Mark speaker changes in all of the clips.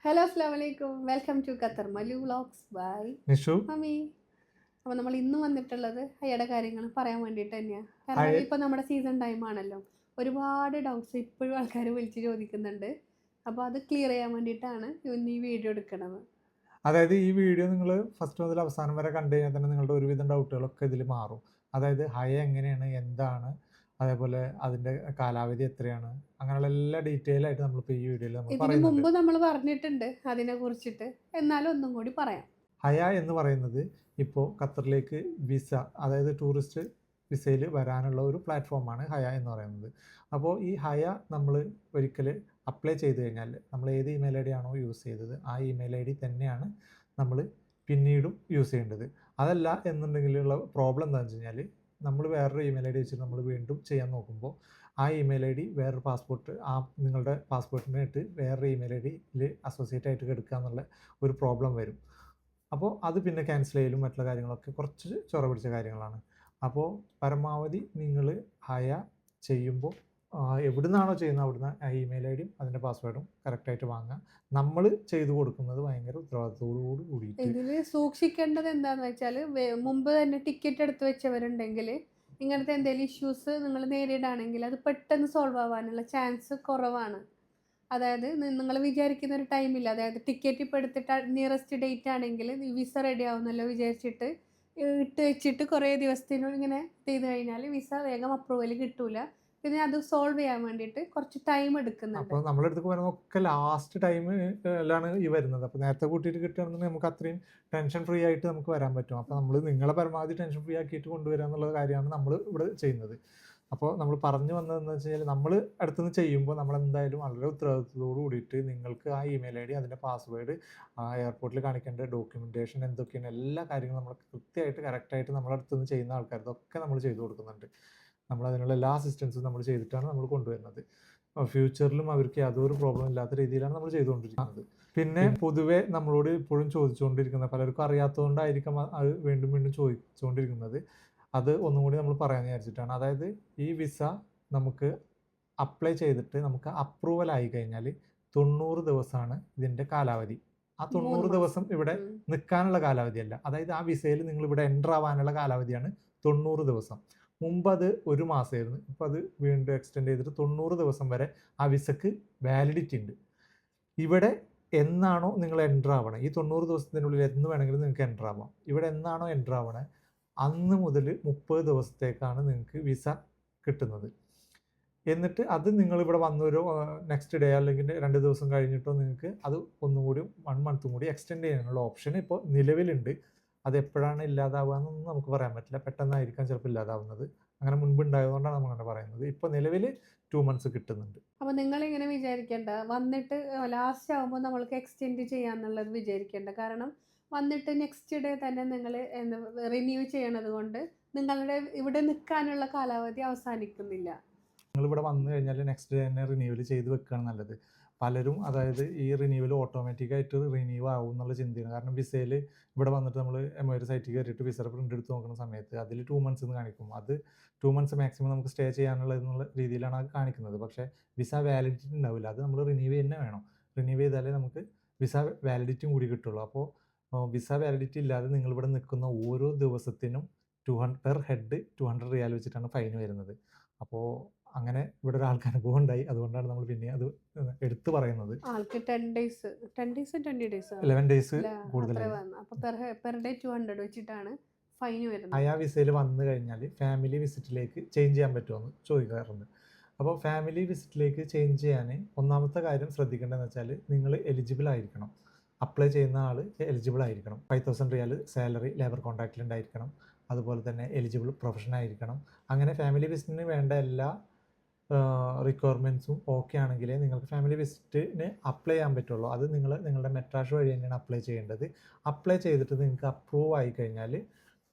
Speaker 1: Hello അസ്സലാമു അലൈക്കും. Welcome to Qatar Mallu vlogs by
Speaker 2: Nishu.
Speaker 1: Mummy. അപ്പോൾ നമ്മൾ ഇന്ന് വന്നിട്ടുള്ളത് ഹയയുടെ കാര്യങ്ങൾ പറയാൻ വേണ്ടിയിട്ട് തന്നെയാണ്.
Speaker 2: ഹയ
Speaker 1: കാരണം ഇപ്പോൾ നമ്മുടെ സീസൺ ടൈം ആണല്ലോ. ഒരുപാട് ഡൗട്ട്സ് ഇപ്പോഴും ആൾക്കാർ വിളിച്ച് ചോദിക്കുന്നുണ്ട്. അപ്പോൾ അത് ക്ലിയർ ചെയ്യാൻ വേണ്ടിയിട്ടാണ് ഇന്ന് ഈ വീഡിയോ എടുക്കുന്നത്.
Speaker 2: അതായത് ഈ വീഡിയോ നിങ്ങൾ ഫസ്റ്റ് മുതൽ അവസാനം വരെ കണ്ടു കഴിഞ്ഞാൽ തന്നെ നിങ്ങളുടെ ഒരുവിധം ഡൗട്ടുകളൊക്കെ ഇതിൽ മാറും. അതായത് ഹയ എങ്ങനെയാണ്, എന്താണ്, അതേപോലെ അതിൻ്റെ കാലാവധി എത്രയാണ്, അങ്ങനെയുള്ള എല്ലാ ഡീറ്റെയിൽ ആയിട്ട് നമ്മളിപ്പോൾ ഈ വീഡിയോയിൽ നമ്മൾ
Speaker 1: ഇതിനു
Speaker 2: പറയുന്നുണ്ട്.
Speaker 1: മുമ്പ് നമ്മൾ പറഞ്ഞിട്ടുണ്ട് അതിനെ കുറിച്ചിട്ട്, എന്നാലും ഒന്നും കൂടി പറയാം.
Speaker 2: ഹയ എന്ന് പറയുന്നത് ഇപ്പോൾ ഖത്തറിലേക്ക് വിസ, അതായത് ടൂറിസ്റ്റ് വിസയിൽ വരാനുള്ള ഒരു പ്ലാറ്റ്ഫോമാണ് ഹയ എന്ന് പറയുന്നത്. അപ്പോൾ ഈ ഹയ നമ്മൾ ഒരിക്കൽ അപ്ലൈ ചെയ്ത് കഴിഞ്ഞാൽ നമ്മൾ ഏത് ഇമെയിൽ ഐ ഡി ആണോ യൂസ് ചെയ്തത് ആ ഇമെയിൽ ഐ ഡി തന്നെയാണ് നമ്മൾ പിന്നീടും യൂസ് ചെയ്യേണ്ടത്. അതല്ല എന്നുണ്ടെങ്കിലുള്ള പ്രോബ്ലം എന്താണെന്ന് വെച്ച് കഴിഞ്ഞാൽ നമ്മൾ വേറൊരു ഇമെയിൽ ഐ ഡി വെച്ച് നമ്മൾ വീണ്ടും ചെയ്യാൻ നോക്കുമ്പോൾ ആ ഇമെയിൽ ഐ ഡി വേറൊരു പാസ്പോർട്ട്, ആ നിങ്ങളുടെ പാസ്പോർട്ടിനായിട്ട് വേറൊരു ഇമെയിൽ ഐ ഡിയിൽ അസോസിയേറ്റ് ആയിട്ട് എടുക്കുക എന്നുള്ള ഒരു പ്രോബ്ലം വരും. അപ്പോൾ അത് പിന്നെ ക്യാൻസൽ ചെയ്യലും മറ്റുള്ള കാര്യങ്ങളൊക്കെ കുറച്ച് ചൊറ പിടിച്ച കാര്യങ്ങളാണ്. അപ്പോൾ പരമാവധി നിങ്ങൾ ഹയ ചെയ്യുമ്പോൾ എവിടെ നിന്നാണോ ചെയ്യുന്നത് അവിടുന്ന് ആ ഇമെയിൽ ഐ ഡിയും അതിൻ്റെ പാസ്വേഡും കറക്റ്റായിട്ട് വാങ്ങുക. നമ്മൾ ചെയ്തു കൊടുക്കുന്നത് ഭയങ്കര ഉത്തരവാദിത്തത്തോടു കൂടിയിട്ട്.
Speaker 1: ഇതിൽ സൂക്ഷിക്കേണ്ടത് എന്താണെന്ന് വെച്ചാൽ, മുമ്പ് തന്നെ ടിക്കറ്റ് എടുത്ത് വെച്ചവരുണ്ടെങ്കിൽ ഇങ്ങനത്തെ എന്തെങ്കിലും ഇഷ്യൂസ് നിങ്ങൾ നേരിടുകയാണെങ്കിൽ അത് പെട്ടെന്ന് സോൾവ് ആവാനുള്ള ചാൻസ് കുറവാണ്. അതായത് നിങ്ങൾ വിചാരിക്കുന്ന ഒരു ടൈമില്ല, അതായത് ടിക്കറ്റ് ഇപ്പോൾ എടുത്തിട്ട് നിയറസ്റ്റ് ഡേറ്റ് ആണെങ്കിൽ വിസ റെഡി ആവുന്നല്ലോ വിചാരിച്ചിട്ട് ഇട്ട് വെച്ചിട്ട് കുറേ ദിവസത്തിനുള്ളിൽ ഇങ്ങനെ ചെയ്ത് കഴിഞ്ഞാൽ വിസ വേഗം അപ്രൂവൽ കിട്ടൂല. പിന്നെ അത് സോൾവ് ചെയ്യാൻ വേണ്ടിയിട്ട് കുറച്ച് ടൈം എടുക്കുന്നുണ്ട്.
Speaker 2: അപ്പോൾ നമ്മുടെ അടുത്ത് വരുന്നതൊക്കെ ലാസ്റ്റ് ടൈമിലാണ് ഈ വരുന്നത്. അപ്പോൾ നേരത്തെ കൂട്ടിയിട്ട് കിട്ടുകയാണെന്നുണ്ടെങ്കിൽ നമുക്ക് അത്രയും ടെൻഷൻ ഫ്രീ ആയിട്ട് നമുക്ക് വരാൻ പറ്റും. അപ്പോൾ നമ്മൾ നിങ്ങളെ പരമാവധി ടെൻഷൻ ഫ്രീ ആക്കിയിട്ട് കൊണ്ടുവരിക എന്നുള്ള കാര്യമാണ് നമ്മൾ ഇവിടെ ചെയ്യുന്നത്. അപ്പോൾ നമ്മൾ പറഞ്ഞു വന്നതെന്ന് വെച്ച് കഴിഞ്ഞാൽ നമ്മൾ അടുത്തുനിന്ന് ചെയ്യുമ്പോൾ നമ്മൾ എന്തായാലും വളരെ ഉത്തരവാദിത്തത്തോട് കൂടിയിട്ട് നിങ്ങൾക്ക് ആ ഇമെയിൽ ഐ ഡി, അതിൻ്റെ പാസ്വേഡ്, ആ എയർപോർട്ടിൽ കാണിക്കേണ്ട ഡോക്യുമെൻറ്റേഷൻ എന്തൊക്കെയാണ്, എല്ലാ കാര്യങ്ങളും നമ്മൾ കൃത്യമായിട്ട് കറക്റ്റായിട്ട് നമ്മളടുത്തുനിന്ന് ചെയ്യുന്ന ആൾക്കാർക്കൊക്കെ നമ്മൾ ചെയ്തു കൊടുക്കുന്നുണ്ട്. നമ്മൾ അതിനുള്ള എല്ലാ അസിസ്റ്റൻസും നമ്മൾ ചെയ്തിട്ടാണ് നമ്മൾ കൊണ്ടുവരുന്നത്. ഫ്യൂച്ചറിലും അവർക്ക് യാതൊരു പ്രോബ്ലം ഇല്ലാത്ത രീതിയിലാണ് നമ്മൾ ചെയ്തുകൊണ്ടിരിക്കുന്നത്. പിന്നെ പൊതുവെ നമ്മളോട് ഇപ്പോഴും ചോദിച്ചുകൊണ്ടിരിക്കുന്ന, പലർക്കും അറിയാത്തതുകൊണ്ടായിരിക്കും അത് വീണ്ടും വീണ്ടും ചോദിച്ചുകൊണ്ടിരിക്കുന്നത്, അത് ഒന്നും കൂടി നമ്മൾ പറയാമെന്ന് വിചാരിച്ചിട്ടാണ്. അതായത് ഈ വിസ നമുക്ക് അപ്ലൈ ചെയ്തിട്ട് നമുക്ക് അപ്രൂവൽ ആയി കഴിഞ്ഞാൽ 90 ദിവസമാണ് ഇതിൻ്റെ കാലാവധി. ആ 90 ദിവസം ഇവിടെ നിൽക്കാനുള്ള കാലാവധിയല്ല. അതായത് ആ വിസയിൽ നിങ്ങൾ ഇവിടെ എൻ്റർ ആവാനുള്ള കാലാവധിയാണ് 90 ദിവസം. മുമ്പ് അത് 1 മാസമായിരുന്നു. ഇപ്പോൾ അത് വീണ്ടും എക്സ്റ്റെൻഡ് ചെയ്തിട്ട് 90 ദിവസം വരെ ആ വിസക്ക് വാലിഡിറ്റി ഉണ്ട്. ഇവിടെ എന്നാണോ നിങ്ങൾ എൻ്റർ ആവണേ, ഈ 90 ദിവസത്തിനുള്ളിൽ എന്ന് വേണമെങ്കിലും നിങ്ങൾക്ക് എൻ്റർ ആവാം. ഇവിടെ എന്നാണോ എൻ്റർ ആവണേ അന്ന് മുതൽ 30 ദിവസത്തേക്കാണ് നിങ്ങൾക്ക് വിസ കിട്ടുന്നത്. എന്നിട്ട് അത് നിങ്ങളിവിടെ വന്നൊരു നെക്സ്റ്റ് ഡേ അല്ലെങ്കിൽ 2 ദിവസം കഴിഞ്ഞിട്ടോ നിങ്ങൾക്ക് അത് ഒന്നുകൂടി 1 മന്തും കൂടി എക്സ്റ്റെൻഡ് ചെയ്യാനുള്ള ഓപ്ഷൻ ഇപ്പോൾ നിലവിലുണ്ട്. അത് എപ്പോഴാണ് ഇല്ലാതാവുക എന്നൊന്നും നമുക്ക് പറയാൻ പറ്റില്ല. പെട്ടെന്നായിരിക്കാം ചിലപ്പോൾ ഇല്ലാതാവുന്നത്. അങ്ങനെ മുൻപ് ഉണ്ടായതുകൊണ്ടാണ് നമ്മൾ അങ്ങനെ പറയുന്നത്. ഇപ്പോൾ നിലവിൽ 2 മന്ത്സ് കിട്ടുന്നുണ്ട്.
Speaker 1: അപ്പോൾ നിങ്ങളിങ്ങനെ വിചാരിക്കേണ്ട, വന്നിട്ട് ലാസ്റ്റ് ആകുമ്പോൾ നമ്മൾക്ക് എക്സ്റ്റെൻഡ് ചെയ്യാന്നുള്ളത് വിചാരിക്കേണ്ട. കാരണം വന്നിട്ട് നെക്സ്റ്റ് ഡേ തന്നെ നിങ്ങൾ റിന്യൂ ചെയ്യണത് കൊണ്ട് നിങ്ങളുടെ ഇവിടെ നിൽക്കാനുള്ള കാലാവധി അവസാനിക്കുന്നില്ല.
Speaker 2: നിങ്ങളിവിടെ വന്നു കഴിഞ്ഞാൽ നെക്സ്റ്റ് ഡേ തന്നെ റിന്യൂവൽ ചെയ്ത് വെക്കുകയാണ് നല്ലത്. പലരും അതായത് ഈ റിന്യൂവൽ ഓട്ടോമാറ്റിക്കായിട്ട് റിന്യൂ ആവും എന്നുള്ള ചിന്തയാണ്. കാരണം വിസയിൽ ഇവിടെ വന്നിട്ട് നമ്മൾ എംഒയുടെ സൈറ്റിൽ കയറിയിട്ട് വിസയുടെ പ്രിൻ്റ് എടുത്ത് നോക്കുന്ന സമയത്ത് അതിൽ 2 മന്ത്സ് എന്ന് കാണിക്കും. അത് 2 മന്ത്സ് മാക്സിമം നമുക്ക് സ്റ്റേ ചെയ്യാനുള്ളത് എന്നുള്ള രീതിയിലാണ് അത് കാണിക്കുന്നത്. പക്ഷേ വിസ വാലിഡിറ്റി ഉണ്ടാവില്ല. അത് നമ്മൾ റിന്യൂ തന്നെ വേണം. റിന്യൂ ചെയ്താലേ നമുക്ക് വിസ വാലിഡിറ്റിയും കൂടി കിട്ടുള്ളൂ. അപ്പോൾ വിസ വാലിഡിറ്റി ഇല്ലാതെ നിങ്ങളിവിടെ നിൽക്കുന്ന ഓരോ ദിവസത്തിനും പെർ ഹെഡ് 200 റിയാൽ വെച്ചിട്ടാണ് ഫൈൻ വരുന്നത്. അപ്പോൾ അങ്ങനെ ഇവിടെ ഒരാൾക്ക് അനുഭവം ഉണ്ടായി. അതുകൊണ്ടാണ് നമ്മൾ പിന്നെ അത് എടുത്തു പറയുന്നത്.
Speaker 1: ആൾക്ക് 10 ഡേയ്സ് 20 ഡേയ്സ്
Speaker 2: 11 ഡേയ്സ് കൂടുതലായി.
Speaker 1: അപ്പോൾ പെർ ഡേ 200 വെച്ചിട്ടാണ് ഫൈൻ വരുന്നത്.
Speaker 2: ആ വിസയിൽ വന്നു കഴിഞ്ഞാൽ ഫാമിലി വിസിറ്റിലേക്ക് ചേഞ്ച് ചെയ്യാൻ പറ്റുമോ എന്ന് ചോദിക്കാറുണ്ട്. അപ്പോൾ ഫാമിലി വിസിറ്റിലേക്ക് ചേഞ്ച് ചെയ്യാൻ ഒന്നാമത്തെ കാര്യം ശ്രദ്ധിക്കേണ്ടതെന്ന് വെച്ചാൽ നിങ്ങൾ എലിജിബിൾ ആയിരിക്കണം. അപ്ലൈ ചെയ്യുന്ന ആൾ എലിജിബിൾ ആയിരിക്കണം. 5000 റിയാൽ സാലറി ലേബർ കോൺട്രാക്റ്റിൽ ഉണ്ടായിരിക്കണം. അതുപോലെ തന്നെ എലിജിബിൾ പ്രൊഫഷൻ ആയിരിക്കണം. അങ്ങനെ ഫാമിലി വിസിറ്റിന് വേണ്ട എല്ലാ റിക്വയർമെൻറ്റ്സും ഓക്കെ ആണെങ്കിലേ നിങ്ങൾക്ക് ഫാമിലി വിസിറ്റിന് അപ്ലൈ ചെയ്യാൻ പറ്റുള്ളൂ. അത് നിങ്ങളുടെ മെട്രാഷ് വഴി തന്നെയാണ് അപ്ലൈ ചെയ്യേണ്ടത്. അപ്ലൈ ചെയ്തിട്ട് നിങ്ങൾക്ക് അപ്രൂവ് ആയി കഴിഞ്ഞാൽ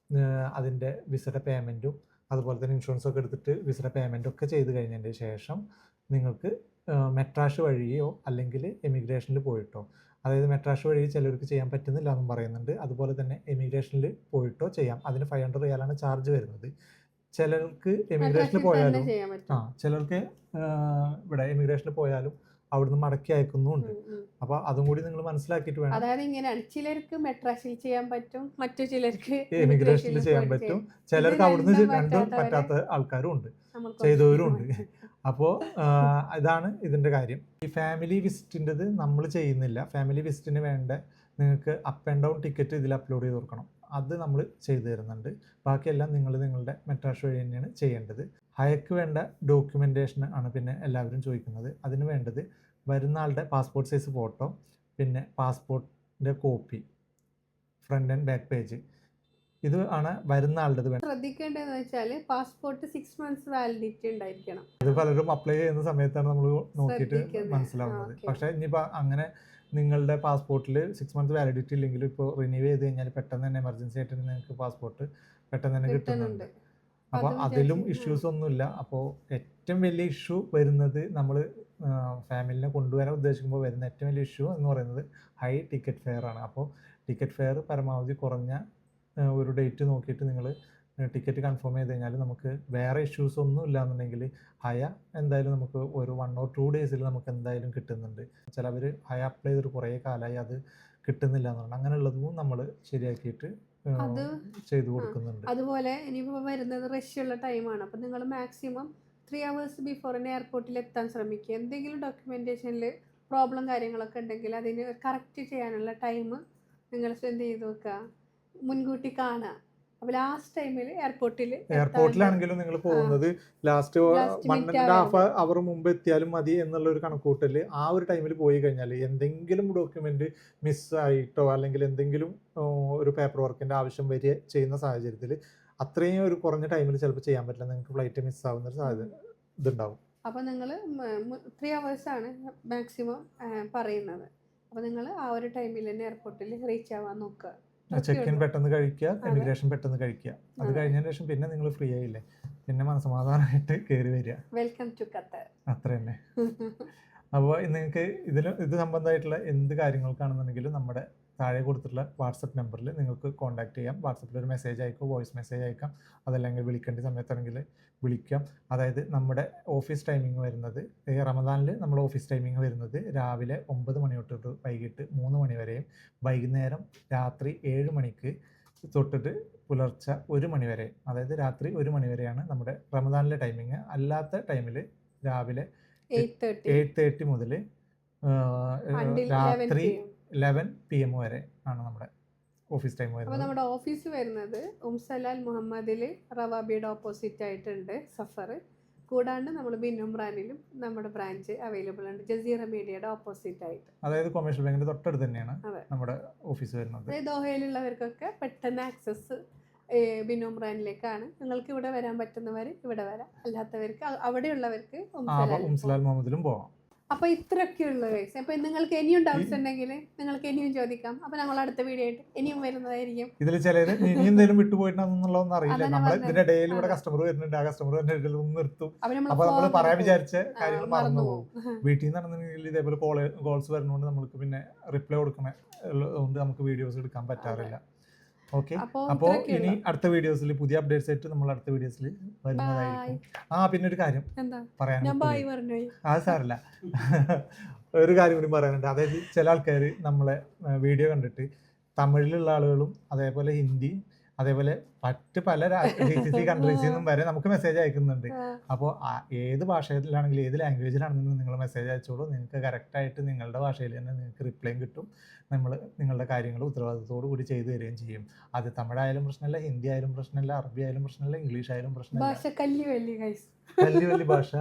Speaker 2: അതിൻ്റെ വിസയുടെ പേയ്മെൻറ്റും അതുപോലെ തന്നെ ഇൻഷുറൻസൊക്കെ എടുത്തിട്ട് വിസയുടെ പേയ്മെൻറ്റൊക്കെ ചെയ്ത് കഴിഞ്ഞതിൻ്റെ ശേഷം നിങ്ങൾക്ക് മെട്രാഷ് വഴിയോ അല്ലെങ്കിൽ എമിഗ്രേഷനിൽ പോയിട്ടോ, അതായത് മെട്രാഷ് വഴി ചിലർക്ക് ചെയ്യാൻ പറ്റുന്നില്ല എന്നും പറയുന്നുണ്ട്. അതുപോലെ തന്നെ എമിഗ്രേഷനിൽ പോയിട്ടോ ചെയ്യാം. അതിന് 500 റിയാലാണ് ചാർജ് വരുന്നത്. ചിലർക്ക് എമിഗ്രേഷനിൽ പോയാലും ചിലർക്ക് ഇവിടെ എമിഗ്രേഷനിൽ പോയാലും അവിടുന്ന് മടക്കി അയക്കുന്നുമുണ്ട്. അപ്പോൾ അതും കൂടി നിങ്ങൾ മനസ്സിലാക്കിയിട്ട് വേണം.
Speaker 1: അതായത് ഇങ്ങനെയാണ്, ചിലർക്ക് മെട്രാസിൽ ചെയ്യാൻ പറ്റും, മറ്റു ചിലർക്ക്
Speaker 2: ഇമിഗ്രേഷനിൽ ചെയ്യാൻ പറ്റും, ചിലർക്ക് അവിടുന്ന് രണ്ടും പറ്റാത്ത ആൾക്കാരും ഉണ്ട്, ചെയ്തവരും ഉണ്ട്. അപ്പോൾ ഇതാണ് ഇതിൻ്റെ കാര്യം. ഈ ഫാമിലി വിസിറ്റിൻ്റെത് നമ്മൾ ചെയ്യുന്നില്ല. ഫാമിലി വിസിറ്റിന് വേണ്ട നിങ്ങൾക്ക് അപ്പ് ആൻഡ് ഡൗൺ ടിക്കറ്റ് ഇതിൽ അപ്ലോഡ് ചെയ്ത് കൊടുക്കണം, അത് നമ്മൾ ചെയ്തു തരുന്നുണ്ട്. ബാക്കിയെല്ലാം നിങ്ങൾ നിങ്ങളുടെ മെട്രാഷ് വഴി തന്നെയാണ് ചെയ്യേണ്ടത്. ഹയക്ക് വേണ്ട ഡോക്യുമെൻറ്റേഷൻ ആണ് പിന്നെ എല്ലാവരും ചോദിക്കുന്നത്. അതിന് വേണ്ടത് വരുന്ന ആളുടെ പാസ്പോർട്ട് സൈസ് ഫോട്ടോ, പിന്നെ പാസ്പോർട്ടിൻ്റെ copy, front and back page, ഇത് ആണ് വരുന്ന ആളുടെ വേണ്ടത്.
Speaker 1: ശ്രദ്ധിക്കേണ്ടതെന്ന് വെച്ചാൽ പാസ്പോർട്ട് 6 months വാലിഡിറ്റി ഉണ്ടായിരിക്കണം.
Speaker 2: ഇത് പലരും അപ്ലൈ ചെയ്യുന്ന സമയത്താണ് നമ്മൾ നോക്കിയിട്ട് മനസ്സിലാവുന്നത്. പക്ഷേ ഇനിയിപ്പോൾ അങ്ങനെ നിങ്ങളുടെ പാസ്പോർട്ടിൽ 6 months വാലിഡിറ്റി ഇല്ലെങ്കിൽ ഇപ്പോൾ റിന്യൂ ചെയ്ത് കഴിഞ്ഞാൽ പെട്ടെന്ന് തന്നെ എമർജൻസി ആയിട്ട് നിങ്ങൾക്ക് പാസ്പോർട്ട് പെട്ടെന്ന് തന്നെ കിട്ടുന്നുണ്ട്. അപ്പോൾ അതിലും ഇഷ്യൂസ് ഒന്നുമില്ല. അപ്പോൾ ഏറ്റവും വലിയ ഇഷ്യൂ വരുന്നത് നമ്മൾ ഫാമിലിനെ കൊണ്ടുവരാൻ ഉദ്ദേശിക്കുമ്പോൾ വരുന്ന ഏറ്റവും വലിയ ഇഷ്യൂ എന്ന് പറയുന്നത് ഹൈ ടിക്കറ്റ് ഫെയർ ആണ്. അപ്പോൾ ടിക്കറ്റ് ഫെയർ പരമാവധി കുറഞ്ഞ ഒരു ഡേറ്റ് നോക്കിയിട്ട് നിങ്ങൾ ടിക്കറ്റ് കൺഫേം ചെയ്ത് കഴിഞ്ഞാൽ നമുക്ക് വേറെ ഇഷ്യൂസ് ഒന്നും ഇല്ലാന്നുണ്ടെങ്കിൽ ഹയ എന്തായാലും നമുക്ക് ഒരു 1 or 2 days നമുക്ക് എന്തായാലും കിട്ടുന്നുണ്ട്. ചിലവർ ഹയ അപ്ലൈ ചെയ്തിട്ട് കുറേ കാലമായി അത് കിട്ടുന്നില്ല എന്നുണ്ട്. അങ്ങനെയുള്ളതും നമ്മൾ ശരിയാക്കിയിട്ട് ചെയ്തു കൊടുക്കുന്നുണ്ട്.
Speaker 1: അതുപോലെ ഇനിയിപ്പോൾ വരുന്നത് റഷ്യയുള്ള ടൈമാണ്. അപ്പോൾ നിങ്ങൾ മാക്സിമം 3 hours ബിഫോർ എയർപോർട്ടിൽ എത്താൻ ശ്രമിക്കുക. എന്തെങ്കിലും ഡോക്യുമെൻറ്റേഷനിൽ പ്രോബ്ലം കാര്യങ്ങളൊക്കെ ഉണ്ടെങ്കിൽ അതിന് കറക്റ്റ് ചെയ്യാനുള്ള ടൈം നിങ്ങൾ എന്ത് ചെയ്ത് വെക്കുക, മുൻകൂട്ടി കാണുക. അപ്പോൾ ലാസ്റ്റ് ടൈമിൽ
Speaker 2: എയർപോർട്ടിലാണെങ്കിലും നിങ്ങൾ പോകുന്നത് ലാസ്റ്റ് 1.5 hour മുമ്പ് എത്തിയാലും മതി എന്നുള്ള ഒരു കണക്കൂട്ടൽ ആ ഒരു ടൈമിൽ പോയി കഴിഞ്ഞാൽ എന്തെങ്കിലും ഡോക്യുമെന്റ് മിസ്സായിട്ടോ അല്ലെങ്കിൽ എന്തെങ്കിലും ഒരു പേപ്പർ വർക്കിന്റെ ആവശ്യം വരിക ചെയ്യുന്ന സാഹചര്യത്തിൽ അത്രയും ഒരു കുറഞ്ഞ ടൈമിൽ ചിലപ്പോൾ ചെയ്യാൻ പറ്റില്ല, നിങ്ങൾക്ക് ഫ്ലൈറ്റ് മിസ്സാവുന്ന ഒരു സാധ്യത ഇതുണ്ടാവും.
Speaker 1: അപ്പോൾ നിങ്ങൾ 3 hours ആണ് മാക്സിമം പറയുന്നത്. അപ്പോൾ നിങ്ങൾ ആ ഒരു ടൈമിൽ തന്നെ എയർപോർട്ടിൽ റീച്ച് ആവാൻ നോക്കുക.
Speaker 2: ചെക്ക് ഇൻ പെട്ടെന്ന് കഴിക്കുക, ഇമിഗ്രേഷൻ പെട്ടെന്ന് കഴിക്കുക. അത് കഴിഞ്ഞതിന് ശേഷം പിന്നെ നിങ്ങൾ ഫ്രീ ആയില്ലേ, പിന്നെ മനസ്സമാധാനമായിട്ട് കയറി വരിക.
Speaker 1: Welcome to Qatar.
Speaker 2: അത്ര തന്നെ. അപ്പോൾ നിങ്ങൾക്ക് ഇത് സംബന്ധമായിട്ടുള്ള എന്ത് കാര്യങ്ങൾക്കാണെന്നുണ്ടെങ്കിലും നമ്മുടെ താഴെ കൊടുത്തിട്ടുള്ള വാട്സപ്പ് നമ്പറിൽ നിങ്ങൾക്ക് കോൺടാക്ട് ചെയ്യാം. വാട്സപ്പിൽ ഒരു മെസ്സേജ് അയക്കാം, വോയിസ് മെസ്സേജ് അയക്കാം, അതല്ലെങ്കിൽ വിളിക്കേണ്ട സമയത്താണെങ്കിൽ വിളിക്കാം. അതായത് നമ്മുടെ ഓഫീസ് ടൈമിംഗ് വരുന്നത് ഈ റമദാനിൽ നമ്മുടെ ഓഫീസ് ടൈമിംഗ് വരുന്നത് രാവിലെ 9 മണി തൊട്ടിട്ട് വൈകിട്ട് 3 മണി വരെയും, വൈകുന്നേരം രാത്രി 7 മണിക്ക് തൊട്ടിട്ട് പുലർച്ചെ 1 മണി വരെ, അതായത് രാത്രി 1 മണി വരെയാണ് നമ്മുടെ റമദാനിലെ ടൈമിങ്. അല്ലാത്ത ടൈമിൽ രാവിലെ 8:30 മുതൽ രാത്രി 11 PM വരെ ആണ് നമ്മുടെ ഓഫീസ് ടൈം വരുന്നത്.
Speaker 1: അപ്പോൾ നമ്മുടെ ഓഫീസ് വരുന്നത് ഉംസലാൽ മുഹമ്മദിൽ റവാബിയുടെ ഓപ്പോസിറ്റ് ആയിട്ടുണ്ട് സഫർ. കൂടാണ്ട് നമ്മൾ ബിന്നുംറാനിലും നമ്മുടെ ബ്രാഞ്ച് അവൈലബിൾ ഉണ്ട്, ജസീറ മീഡിയയുടെ ഓപ്പോസിറ്റ് ആയിട്ട്.
Speaker 2: അതായത് കൊമേഴ്ഷ്യൽ ബാങ്കിന്റെ തൊട്ടടുത്ത് തന്നെയാണ് നമ്മുടെ ഓഫീസ് വരുന്നത്.
Speaker 1: ദോഹയിലുള്ളവർക്കൊക്കെ പെട്ടെന്ന് ആക്സസ് ബിന്നുംറാനിലേക്കാണ്. നിങ്ങൾക്ക് ഇവിടെ വരാൻ പറ്റുന്നവർ ഇവിടെ വരാം, അല്ലാത്തവർക്ക് അവിടെയുള്ളവർക്ക്
Speaker 2: ഉംസലാൽ മുഹമ്മദിലും പോവാം.
Speaker 1: അപ്പോൾ ഇത്രയൊക്കെയുള്ളൂ ഗൈസ്. അപ്പോൾ നിങ്ങൾക്ക് ഇനിയും ഡൗട്ട്സ് ഉണ്ടെങ്കിൽ നിങ്ങൾക്ക് ഇനിയും ചോദിക്കാം. അപ്പോൾ ഞങ്ങൾ അടുത്ത വീഡിയോ ആയിട്ട് ഇനിയും വരുന്നതായിരിക്കും.
Speaker 2: ഇതിൽ ചിലർ ഇനി എന്തെങ്കിലും വിട്ടുപോയിട്ടുണ്ടെന്നുള്ളതൊന്നും അറിയില്ല. നമ്മൾ ഇതിന്റെ ഇടയിൽ ഇവിടെ കസ്റ്റമർ വരുന്നുണ്ട്, ആ കസ്റ്റമർ നിർത്തും. അപ്പോൾ നമ്മൾ പറയാൻ വിചാരിച്ച കാര്യങ്ങൾ മറന്നു പോകും. വീട്ടിൽ നിന്നാണെന്നുണ്ടെങ്കിൽ ഇതേപോലെ കോൾസ് വരുന്നതുകൊണ്ട് നമുക്ക് പിന്നെ റിപ്ലൈ കൊടുക്കണതുകൊണ്ട് നമുക്ക് വീഡിയോസ് എടുക്കാൻ പറ്റാറില്ല. ഓക്കെ, അപ്പോൾ ഇനി അടുത്ത വീഡിയോസിൽ പുതിയ അപ്ഡേറ്റ്സ് ആയിട്ട് നമ്മൾ അടുത്ത വീഡിയോസിൽ വരുന്നതായിരിക്കും. പിന്നെ ഒരു കാര്യം പറയാൻ, അത് സാരല്ല, ഒരു കാര്യം കൂടി പറയാനുണ്ട്. അതായത് ചില ആൾക്കാർ നമ്മളെ വീഡിയോ കണ്ടിട്ട് തമിഴിലുള്ള ആളുകളും അതേപോലെ ഹിന്ദി അതേപോലെ മറ്റ് പല GCC കൺട്രീസിൽ നിന്നും വരെ നമുക്ക് മെസ്സേജ് അയക്കുന്നുണ്ട്. അപ്പോൾ ഏത് ഭാഷയിലാണെങ്കിലും ഏത് ലാംഗ്വേജിലാണെങ്കിലും നിങ്ങൾ മെസ്സേജ് അയച്ചോളൂ. നിങ്ങൾക്ക് കറക്റ്റായിട്ട് നിങ്ങളുടെ ഭാഷയിൽ തന്നെ നിങ്ങൾക്ക് റിപ്ലൈയും കിട്ടും. നമ്മൾ നിങ്ങളുടെ കാര്യങ്ങൾ ഉത്തരവാദിത്തത്തോടു കൂടി ചെയ്തു തരികയും ചെയ്യും. അത് തമിഴായാലും പ്രശ്നമില്ല, ഹിന്ദി ആയാലും പ്രശ്നമില്ല, അറബി ആയാലും പ്രശ്നമില്ല, ഇംഗ്ലീഷ് ആയാലും പ്രശ്നമില്ല. വലിയ വലിയ ഭാഷ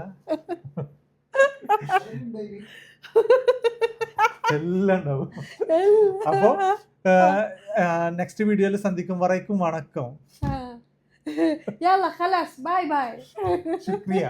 Speaker 2: എല്ലാം ഉണ്ടാവും. അപ്പോൾ നെക്സ്റ്റ് വീഡിയോയിൽ സന്ധിക്കും വരയ്ക്കും വണക്കം.
Speaker 1: يلا خلاص باي باي.
Speaker 2: ശുക്രിയ.